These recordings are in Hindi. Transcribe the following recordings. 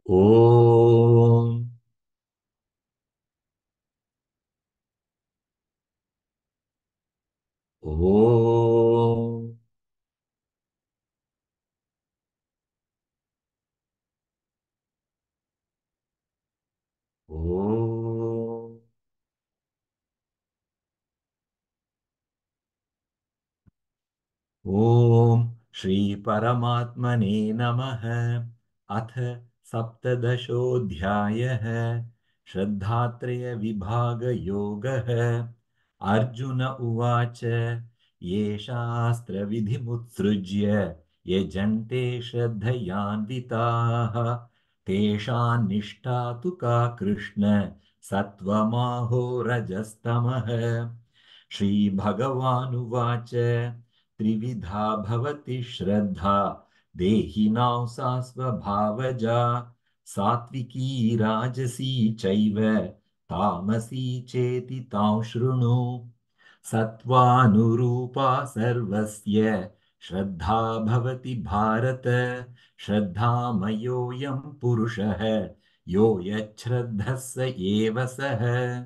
ॐ ॐ ॐ ॐ श्रीपरमात्मने नमः। अथ सप्तदशोऽध्यायः। श्रद्धात्रयविभागयोगः। अर्जुन उवाच ये शास्त्रविधिमुत्सृज्य यजन्ते श्रद्धयान्विताः तेषां निष्ठा तु का कृष्ण सत्त्वमाहो रजस्तमः। श्रीभगवानुवाच त्रिविधा भवति श्रद्धा देहिनां सा स्वभावजा सात्विकी राजसी चैव तामसी चेति तां शृणु। सत्त्वानुरूपा सर्वस्य श्रद्धा भवति भारत। श्रद्धामयोऽयं पुरुषः यो यच्छ्रद्धः स एव सः।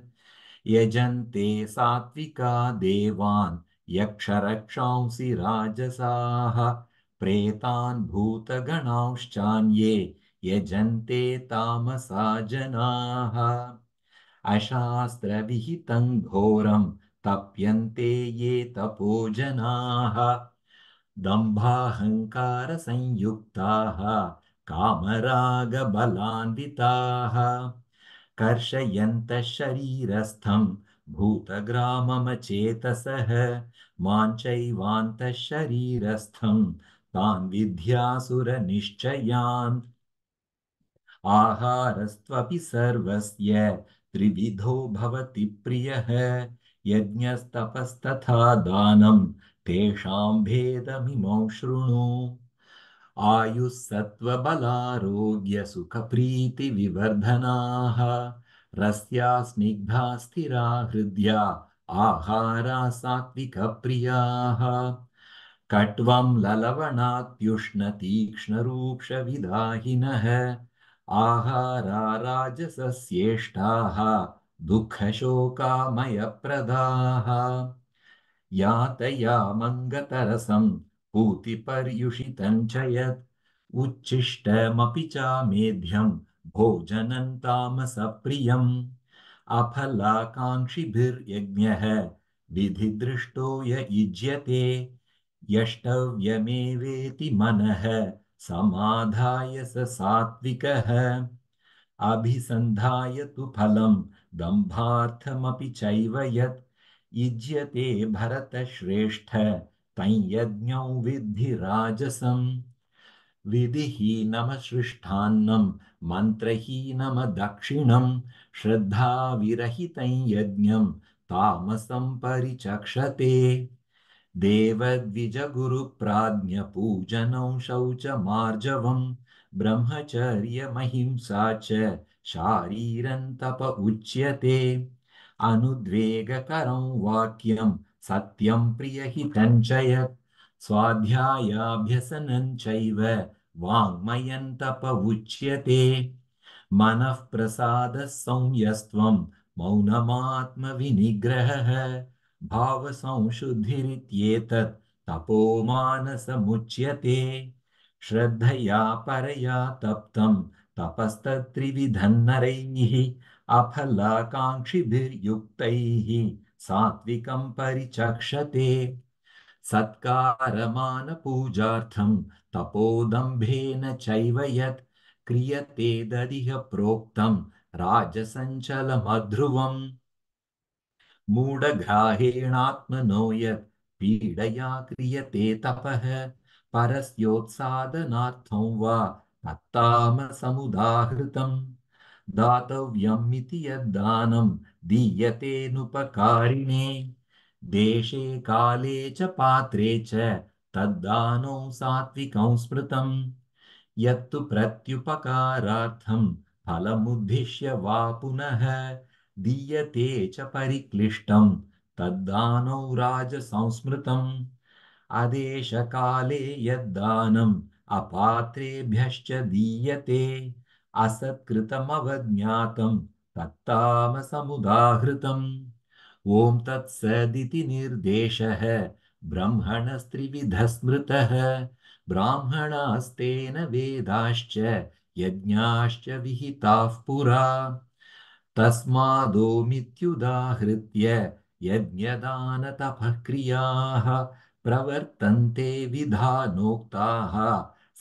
यजन्ते सात्विका देवान् यक्षरक्षांसि राजसाः प्रेतान् भूतगणांश्चान्ये यजन्ते तामसा जनाः। अशास्त्रविहितं घोरं तप्यन्ते ये तपो जनाः दम्भाहङ्कारसंयुक्ताः कामरागबलान्विताः कर्षयन्तः शरीरस्थं भूतग्राममचेतसः मां चैवान्तः शरीरस्थं तान् विद्यासुरनिश्चयान्। आहारस्त्वपि सर्वस्य त्रिविधो भवति प्रियः यज्ञस्तपस्तथा दानं तेषां भेदमिमौ शृणु। आयुः सत्त्वबलारोग्यसुखप्रीतिविवर्धनाः रस्या स्निग्धा स्थिरा हृद्या आहारा सात्विकप्रियाः। कट्वं ललवणात्युष्णतीक्ष्णरूक्षविदाहिनः आहारा राजसस्येष्टाः दुःखशोकामयप्रदाः। यातयामङ्गतरसं पूतिपर्युषितं च यत् उच्छिष्टमपि चामेध्यं भोजनं तामसप्रियम्। अफलाकाङ्क्षिभिर्यज्ञः विधिदृष्टो य युज्यते यष्टव्यमेवेति मनः समाधाय स सात्विकः। अभिसन्धाय तु फलं दम्भार्थमपि चैव यत् युज्यते भरतश्रेष्ठ तं यज्ञौ विद्धि राजसम्। विधिहीनमसृष्टान्नं मन्त्रहीनमदक्षिणं श्रद्धाविरहितं यज्ञं तामसं परिचक्षते। देवद्विजगुरुप्राज्ञपूजनं शौचमार्जवम् ब्रह्मचर्यमहिंसा च शारीरं तप उच्यते। अनुद्वेगकरं वाक्यं सत्यं प्रियहितं च यत् स्वाध्यायाभ्यसनं चैव वाङ्मयं तप उच्यते। मनः प्रसादः संयस्त्वं मौनमात्मविनिग्रहः भावसंशुद्धिरित्येतत् तपो मानसमुच्यते। श्रद्धया परया तप्तं तपस्तत्त्रिविधं नरैः अफलाकाङ्क्षिभिर्युक्तैः सात्विकं परिचक्षते। सत्कारमानपूजार्थं तपोदम्भेन चैव यत् क्रियते ददिह प्रोक्तं राजसञ्चलमध्रुवम्। मूढग्राहेणात्मनो यत् पीडया क्रियते तपः परस्योत्सादनार्थं वा तत्तामसमुदाहृतम्। दातव्यमिति यद्दानं दीयतेनुपकारिणे देशे काले च पात्रे च तद्दानं सात्विकं स्मृतम्। यत्तु प्रत्युपकारार्थं फलमुद्दिश्य वा पुनः दीयते च परिक्लिष्टं तद्दानौ राजसंस्मृतम्। आदेशकाले यद्दानम् अपात्रेभ्यश्च दीयते असत्कृतमवज्ञातं तत्तामसमुदाहृतम् ॐ तत्सदिति निर्देशः ब्रह्मणस्त्रिविधः स्मृतः ब्राह्मणास्तेन वेदाश्च यज्ञाश्च विहिताः पुरा तस्मादोमित्युदाहृत्य यज्ञदानतपः क्रियाः प्रवर्तन्ते विधानोक्ताः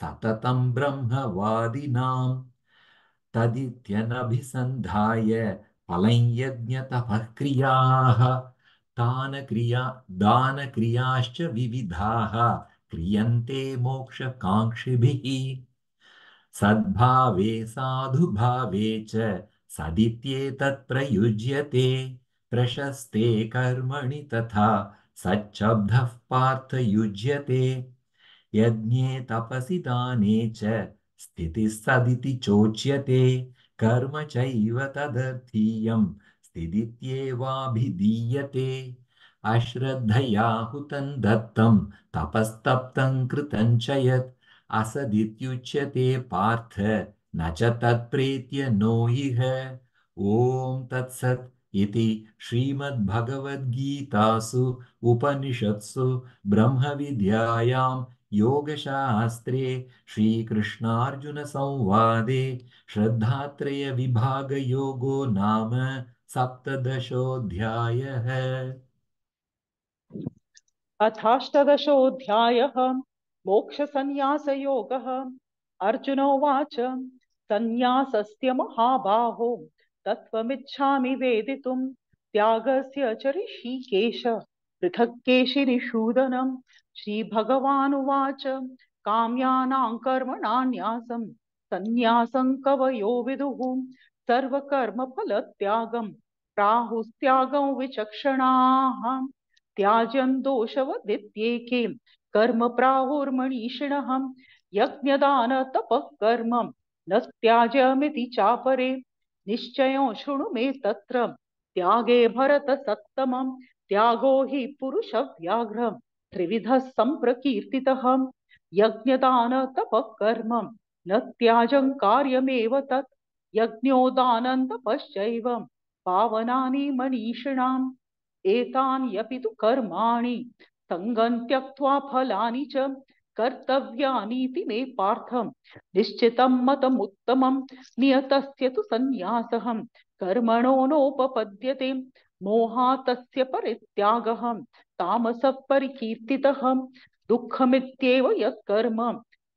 सततं ब्रह्मवादिनाम् तदित्यनभिसन्धाय फलं यज्ञतपः क्रियाः दानक्रियाश्च विविधाः क्रियन्ते मोक्षकाङ्क्षिभिः सद्भावे साधुभावे च सदित्येतत् प्रयुज्यते प्रशस्ते कर्मणि तथा सच्छब्दः पार्थ युज्यते यज्ञे तपसि दाने च स्थितिः सदिति चोच्यते कर्म चैव तदर्थीयं स्थिदित्येवाभिधीयते अश्रद्धया हुतं दत्तं तपस्तप्तं कृतं च यत् असदित्युच्यते पार्थ न च तत्प्रेत्य नो इह ॐ तत्सत् इति श्रीमद्भगवद्गीतासु उपनिषत्सु ब्रह्मविद्यायां योगशास्त्रे श्रीकृष्णार्जुनसंवादे श्रद्धात्रयविभागयोगो नाम सप्तदशोऽध्यायः। अथाष्टदशोऽध्यायः मोक्षसंन्यासयोगः। अर्जुनोवाच सन्न्यासस्य महाबाहो तत्त्वमिच्छामि वेदितुं त्यागस्य च ऋषिकेश पृथक् केशिनिषूदनम्। श्रीभगवानुवाच काम्यानां कर्मणान्यासं सन्न्यासं कवयो विदुः सर्वकर्मफलत्यागं प्राहुस्त्यागं विचक्षणाः त्याज्यं दोषवदित्येके कर्म प्राहुर्मणीषिणः यज्ञदानतपः कर्म न त्याज्यमिति चापरे निश्चयो शृणु मे तत्र त्यागे भरतसत्तमं त्यागो हि पुरुषव्याघ्र त्रिविधः सम्प्रकीर्तितः यज्ञदानतपः कर्म न त्याजं कार्यमेव तत् यज्ञो दानं तपश्चैव पावनानि मनीषिणाम् एतान्यपि तु कर्माणि सङ्गं त्यक्त्वा फलानि च कर्तव्यानीति मे पार्थ निश्चितं मतमुत्तमं नियतस्य तु सन्न्यासः कर्मणो नोपपद्यते मोहात् तस्य परित्यागः तामसः परिकीर्तितः दुःखमित्येव यत्कर्म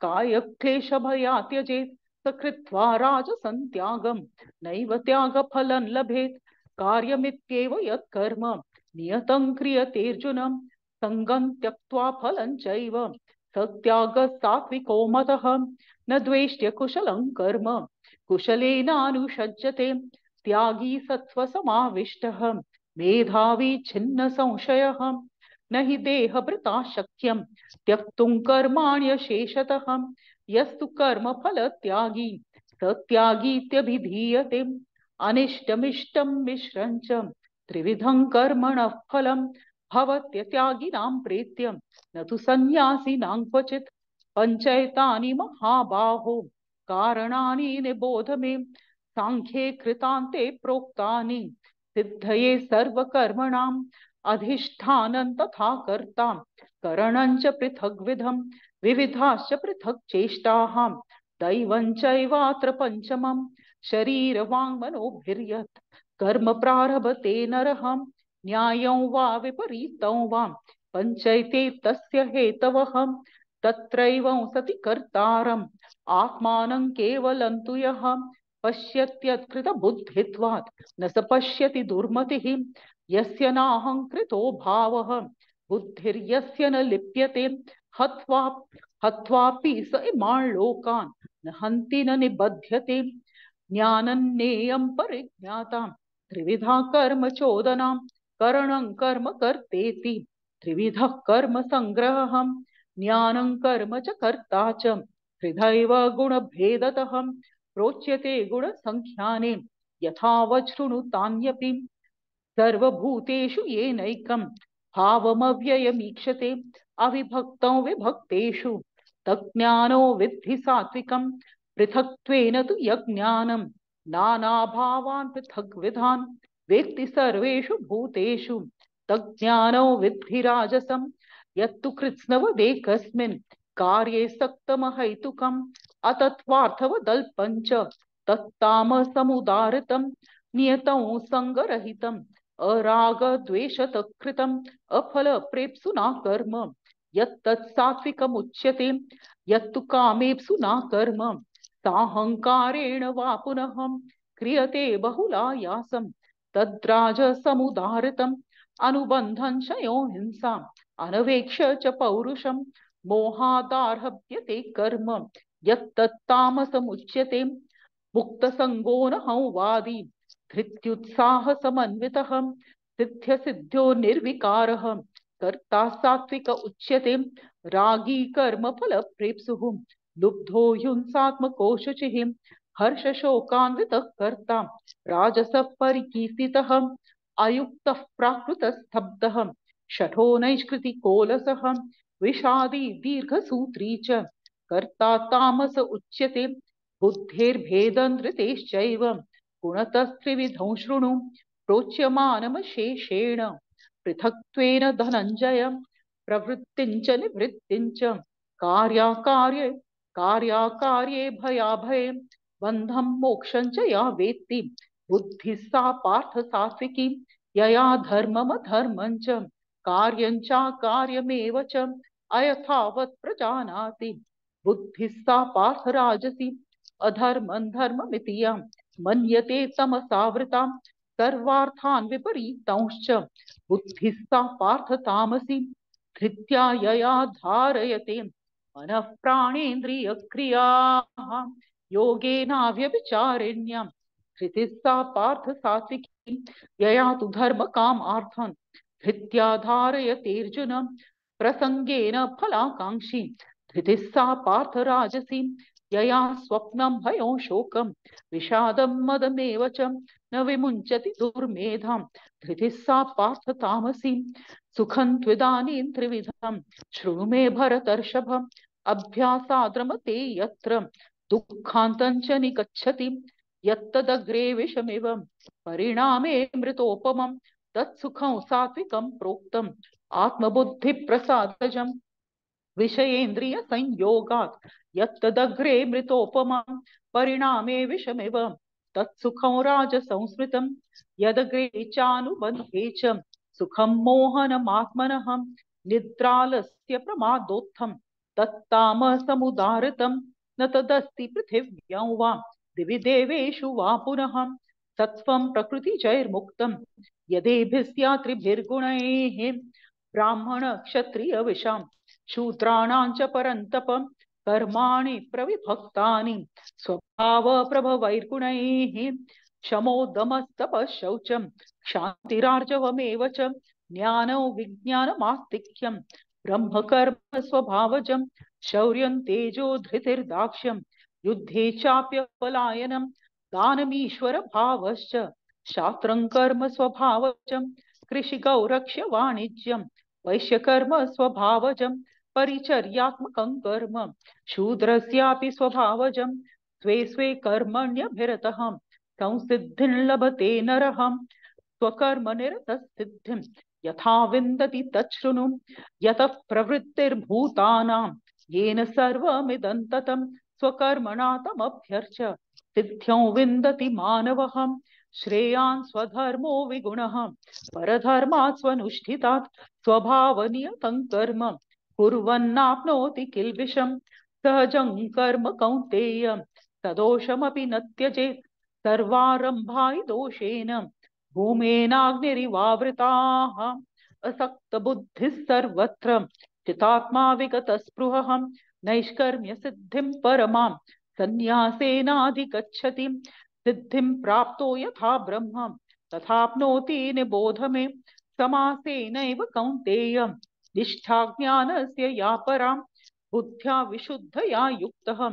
कायक्लेशभयात् त्यजेत् स कृत्वा राजसं त्यागं नैव त्यागफलं लभेत् कार्यमित्येव यत्कर्म नियतं क्रियतेऽर्जुन संगं त्यक्त्वा फलं चैव सत्यागः सात्विको मतः न द्वेष्ट्य कुशलं कर्म कुशलेनानुषज्यते त्यागी सत्त्वसमाविष्टः मेधावी छिन्न संशयः न हि देहभृता शक्यं त्यक्तुं कर्माण्यशेषतः यस्तु कर्मफल त्यागी स त्यागीत्यभिधीयते अनिष्टमिष्टं मिश्रं च त्रिविधं कर्मणः फलं भवत्यत्यागिनां प्रीत्य न तु सन्न्यासिनां क्वचित् पञ्चैतानि महाबाहो कारणानि निबोध मे सांख्ये कृतान्ते प्रोक्तानि सिद्धये सर्वकर्मणाम् अधिष्ठानं तथा कर्ता करणं च पृथग्विधं विविधाश्च पृथक् चेष्टाः दैवं चैवात्र पञ्चमम् शरीरवाङ्मनोभिर्यत् कर्म प्रारभते नरः न्यायं वा विपरीतं वा पञ्चैते तस्य हेतवः तत्रैवं सति कर्तारम् आत्मानं केवलं तु यः पश्यत्यत्कृतबुद्धित्वात् न स पश्यति दुर्मतिः यस्य नाहङ्कृतो भावः बुद्धिर्यस्य न लिप्यते हत्वा हत्वापि स इमान् लोकान् न हन्ति न निबध्यते ज्ञानन्नेयं परिज्ञाता त्रिविधा कर्म चोदनां करणं कर्म कर्तेति त्रिविधः कर्म संग्रहः ज्ञानं कर्म च कर्ता च त्रिधैव गुणभेदतः प्रोच्यते गुणसंख्याने यथावत् शृणुतान्यपि सर्वभूतेषु येनैकं भावमव्ययमीक्षते अविभक्तं विभक्तेषु तज्ज्ञानो विद्धि सात्विकं पृथक्त्वेन तु यज्ञानं नानाभावान् पृथग्विधान् वेत्ति सर्वेषु भूतेषु तज्ज्ञानो विद्धि राजसं यत्तु कृत्स्नवदेकस्मिन् कार्ये सक्तमहैतुकम् अतत्त्वार्थवदल्पञ्च तत्तामसमुदारितं नियतं सङ्गरहितम् अरागद्वेषतकृतम् अफलप्रेप्सुना कर्म यत्तत् सात्विकमुच्यते यत्तु कामेप्सुना कर्म साहंकारेण वा पुनः क्रियते बहुलायासं तद्राजसमुदाहृतम् अनुबन्धं क्षयो हिंसा अनवेक्ष्य च पौरुषं मोहादारभ्यते कर्म यत्तत्तामसमुच्यते मुक्तसंगो न हंवादी धृत्युत्साहसमन्वितः सिद्ध्यो निर्विकारः कर्ता सात्विक उच्यते रागी कर्मफलप्रेप्सुः लुब्धो हिंसात्मको शुचिः हर्षशोकान्वितः कर्ता राजसः परिकीर्तितः अयुक्तः प्राकृतस्तब्धः शठो नैष्कृतिकोलसः विषादी दीर्घसूत्री च कर्ता तामस उच्यते बुद्धेर्भेदं धृतेश्चैव गुणतस्त्रिविधं शृणु प्रोच्यमानमशेषेण पृथक्त्वेन धनञ्जय प्रवृत्तिञ्च निवृत्तिञ्च कार्याकार्ये कार्याकार्ये भयाभये बन्धं मोक्षं च या वेत्ति बुद्धिः सा पार्थ सात्विकी यया धर्ममधर्मं च कार्यं चाकार्यमेव च अयथावत् प्रजानाति बुद्धिः सा पार्थ राजसी अधर्मं धर्ममिति या मन्यते तमसावृता सर्वार्थान् विपरीतांश्च बुद्धिः सा पार्थ तामसी धृत्या यया धारयते मनः प्राणेन्द्रियक्रियाः योगेनाव्यभिचारिण्यां धृतिः सा पार्थ सात्विकी यया तु धर्मकामार्थान् धृत्या धारयतेऽर्जुन प्रसंगेन फलाकांक्षी धृतिः सा पार्थ राजसी यया स्वप्नं भयो शोकं विषादं मदमेव च न विमुञ्चति दुर्मेधां धृतिः सा पार्थ तामसी सुखं त्विदानीं त्रिविधं शृणु मे भरतर्षभ अभ्यासाद्रमते यत्र दुःखान्तं च निगच्छति यत्तदग्रे विषमिव परिणामे मृतोपमं तत्सुखं सात्विकं प्रोक्तम् आत्मबुद्धिप्रसादजम् विषयेन्द्रिय संयोगात् यत्तदग्रे मृतोपमं परिणामे विषमिव तत्सुखं राजसंस्मृतं यदग्रे चानुबन्धे च सुखं मोहनमात्मनः निद्रालस्य प्रमादोत्थं तत्तामसमुदाहृतं न तदस्ति पृथिव्यां वा दिवि देवेषु वा पुनः सत्त्वं प्रकृतिजैर्मुक्तं यदेभिस्यात्रिभिर्गुणैः ब्राह्मण क्षत्रिय विशां शूद्राणां च परन्तपं कर्माणि प्रविभक्तानि स्वभाव प्रभवैर्गुणैः शमो दमस्तपः शौचं क्षान्तिरार्जवमेव च ज्ञानो विज्ञानमास्तिक्यं ब्रह्मकर्म स्वभावजं शौर्यं तेजो धृतिर्दाक्ष्यं युद्धे चाप्यपलायनं दानमीश्वर भावश्च शास्त्रं कर्म स्वभावजं कृषिगौरक्ष्य वाणिज्यं वैश्यकर्म स्वभावजं परिचर्यात्मकं कर्म शूद्रस्यापि स्वभावजं स्वे स्वे कर्मण्यभिरतः संसिद्धिं लभते नरः स्वकर्मनिरतः सिद्धिं यथा विन्दति तच्छृणु यतः प्रवृत्तिर्भूतानां येन सर्वमिदं ततं स्वकर्मणा तमभ्यर्च सिद्ध्यं विन्दति मानवः श्रेयान् स्वधर्मो विगुणः परधर्मात् स्वनुष्ठितात् स्वभावनियतं कर्म कुर्वन्नाप्नोति किल्बिषं सहजं कर्म कौन्तेय सदोषमपि न त्यजेत् सर्वारम्भा हि दोषेण भूमेनाग्निरिवावृताः असक्तबुद्धिः सर्वत्र चितात्मा विगतस्पृहः नैष्कर्म्य सिद्धिं परमां सन्न्यासेनाधिगच्छति सिद्धिं प्राप्तो यथा ब्रह्म तथाप्नोति निबोध मे समासेनैव कौन्तेय निष्ठा ज्ञानस्य या परां बुद्ध्या विशुद्धया युक्तः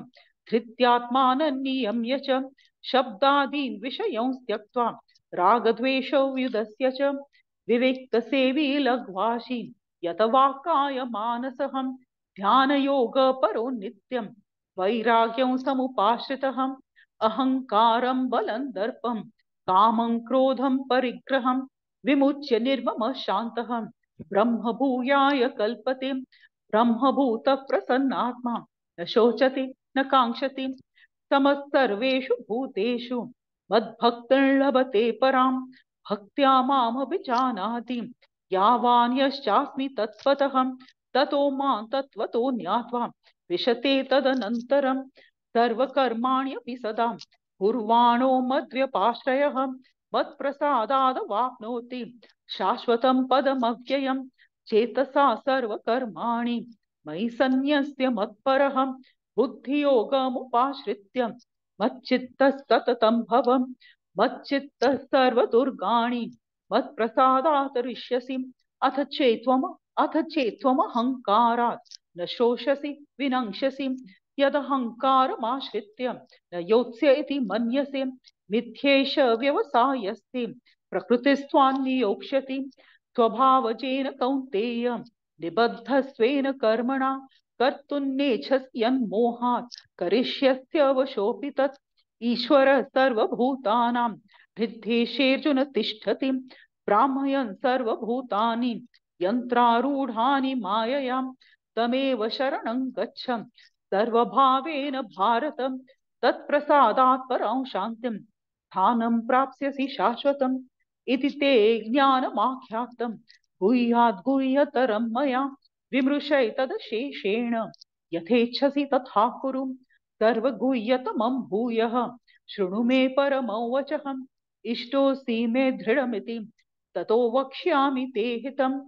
धृत्यात्मानं नियम्य च शब्दादीन् विषयं त्यक्त्वा रागद्वेषौ व्युदस्य च विविक्तसेवी लघ्वाशी यत वाक्काय मानसः ध्यानयोग परो नित्यं वैराग्यं समुपाश्रितः अहंकारं बलं दर्पं कामं क्रोधं परिग्रहं विमुच्य निर्ममः शान्तः ब्रह्मभूयाय कल्पते ब्रह्मभूत प्रसन्नात्मा न शोचति न काङ्क्षति समः सर्वेषु भूतेषु मद्भक्तिं लभते परां भक्त्या मामभिजानाति यावान् यश्चास्मि तत्त्वतः ततो मां तत्त्वतो ज्ञात्वा विशते तदनन्तरं सर्वकर्माण्यपि सदा कुर्वाणो मद्व्यपाश्रयः मत्प्रसादादवाप्नोति शाश्वतं पदमव्ययम् चेतसा सर्वकर्माणि मयि सन्न्यस्य मत्परः बुद्धियोगमुपाश्रित्य मच्चित्तः सततं भव मच्चित्तः सर्वदुर्गाणि मत्प्रसादात् ऋष्यसि अथ चेत्त्वमहङ्कारात् न शोषसि विनङ्क्षसि यदहङ्कारमाश्रित्य न योत्स्य इति मन्यसे मिथ्येष व्यवसायस्ते प्रकृतिस्त्वान्नियोक्ष्यति स्वभावजेन कौन्तेय निबद्धस्वेन कर्मणा कर्तुं नेच्छस्यन्मोहात् करिष्यस्यवशोऽपि तत् ईश्वरः सर्वभूतानां हृद्देशेऽर्जुन तिष्ठति ब्राह्मयन् सर्वभूतानि यन्त्रारूढानि मायया तमेव शरणं गच्छ सर्वभावेन भारत तत्प्रसादात् परां शान्तिं स्थानं प्राप्स्यसि शाश्वतम् इति ते ज्ञानमाख्यातं गुह्याद् गुह्यतरं मया विमृशैतदशेषेण यथेच्छसि तथा कुरु सर्वगुह्यतमं भूयः शृणु मे परमौ वचः इष्टोऽसि मे दृढमिति ततो वक्ष्यामि ते हितं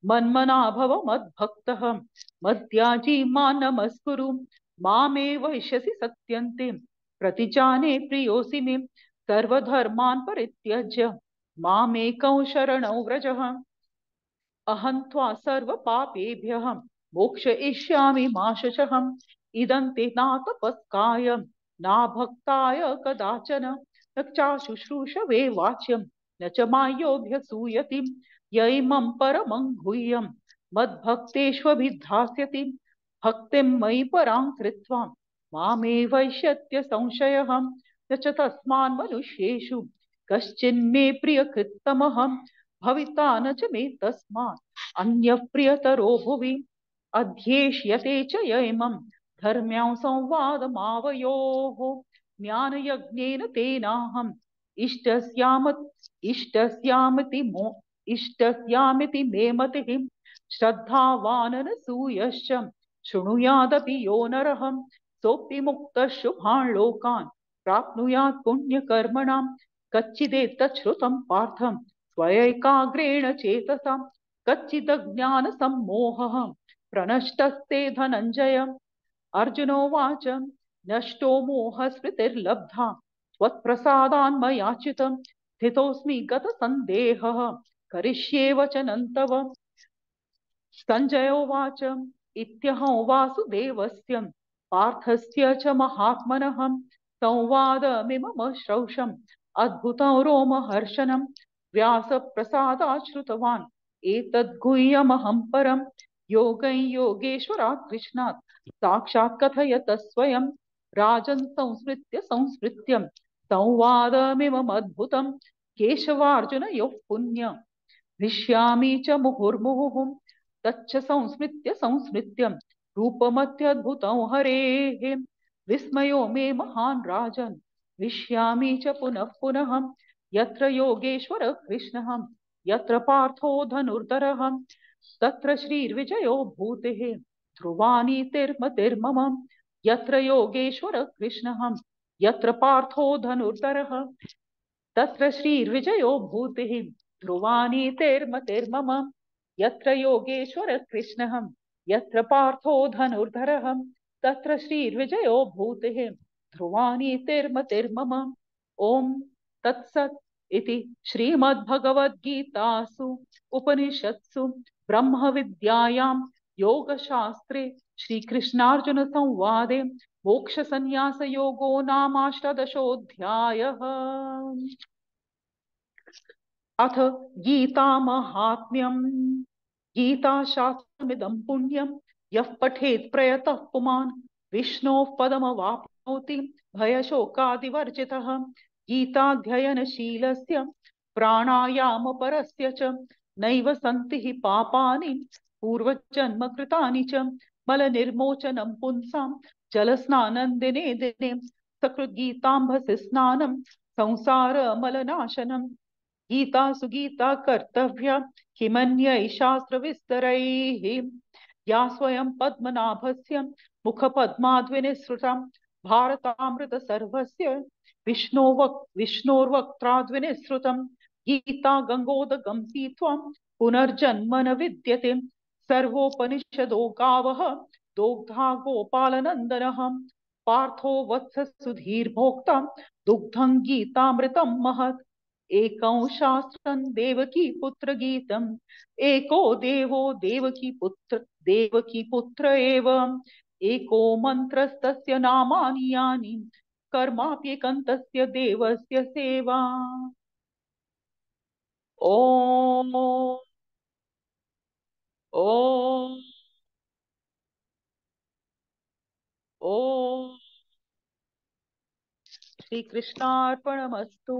मन्मना भव मद्भक्तः मद्याजी मां नमस्कुरु मामे वैश्यसि सत्यन्ते प्रतिजाने प्रियोऽसि मे सर्वधर्मान् परित्यज्य मामेकं शरणं व्रजः अहं त्वा सर्वपापेभ्यः मोक्षयिष्यामि मा शुचः इदं ते नातपस्काय नाभक्ताय कदाचन न चाशुश्रूषवे वाच्यं न च मायोऽभ्यसूयति य इमं परमं गुह्यं मद्भक्तेष्वभिधास्यति भक्तिं मयि परां कृत्वा मामे वैश्यत्य संशयः न च तस्मान् मनुष्येषु कश्चिन्मे प्रियकृत्तमः भविता न च मे तस्मात् अन्यः प्रियतरो भुवि अध्येष्यते च य इमं धर्म्यां संवादमावयोः ज्ञानयज्ञेन तेनाहम् इष्टस्यामिति मे मतिः श्रद्धावाननसूयश्च शृणुयादपि यो नरः सोऽपि मुक्तः शुभान् लोकान् प्राप्नुयात् पुण्यकर्मणां कच्चिदेतत् श्रुतं पार्थं स्वयैकाग्रेण चेतसा कच्चिदज्ञानसम्मोहः प्रनष्टस्ते धनञ्जय अर्जुनोवाच नष्टो मोहस्मृतिर्लब्धा त्वत्प्रसादान्मयाच्युतं स्थितोऽस्मि गतसन्देहः करिष्ये वचनं तव सञ्जयोवाच इत्यहं वासुदेवस्य पार्थस्य च महात्मनः संवादमिमम श्रौषम् अद्भुतं रोमहर्षणं व्यासप्रसादात् श्रुतवान् एतद्गुह्यमहं परं योगं योगेश्वरात् कृष्णात् साक्षात् कथयत स्वयं राजन् संस्मृत्य संवादमिममद्भुतं केशवार्जुनयोः पुण्य हृष्यामि च मुहुर्मुहुः तच्च संस्मृत्य रूपमत्यद्भुतं हरेः विस्मयो मे महान् राजन् हृष्यामि च पुनः पुनः यत्र योगेश्वरः कृष्णः यत्र पार्थो धनुर्धरः तत्र श्रीर्विजयो भूतिः ध्रुवानीतिर्मतिर्मम यत्र योगेश्वरः कृष्णः यत्र पार्थो धनुर्धरः तत्र श्रीर्विजयो भूतिः ध्रुवानीतिर्मतिर्मम यत्र योगेश्वरः कृष्णः यत्र पार्थो धनुर्धरः तत्र श्रीर्विजयो भूतिः ध्रुवानीतिर्मतिर्मम ओम तत्सत् इति श्रीमद्भगवद्गीतासु उपनिषत्सु ब्रह्मविद्यायां योगशास्त्रे श्रीकृष्णार्जुन संवादे मोक्षसंन्यासयोगो नामाष्टादशोऽध्यायः। अथ गीतामाहात्म्यम् गीताशास्त्रमिदं पुण्यं यः पठेत् प्रयतः पुमान् विष्णोः पदमवाप्नोति भयशोकादिवर्जितः। गीताध्ययनशीलस्य प्राणायामपरस्य च नैव सन्ति हि पापानि पूर्वजन्मकृतानि च। मलनिर्मोचनं पुंसां जलस्नानं दिने दिने सकृद्गीताम्भसि स्नानं संसारमलनाशनम्। गीतासु गीता कर्तव्या किमन्यैः शास्त्रविस्तरैः। या स्वयं पद्मनाभस्य मुखपद्माद्विनिसृता भारतामृतसर्वस्य विष्णोर्वक्त्राद्विनिसृतम्। गीता गङ्गोदकं पीत्वा पुनर्जन्म न विद्यते। सर्वोपनिषदो गावः दोग्धा गोपालनन्दनः। पार्थो वत्स सुधीर्भोक्ता दुग्धं गीतामृतं महत्। एकं शास्त्रं देवकी पुत्र गीतम् एको देवो देवकी पुत्र एव। एको मन्त्रस्तस्य नामानि यानि कर्माप्येकन्तस्य देवस्य सेवा। ॐ ॐ ॐ श्रीकृष्णार्पणमस्तु।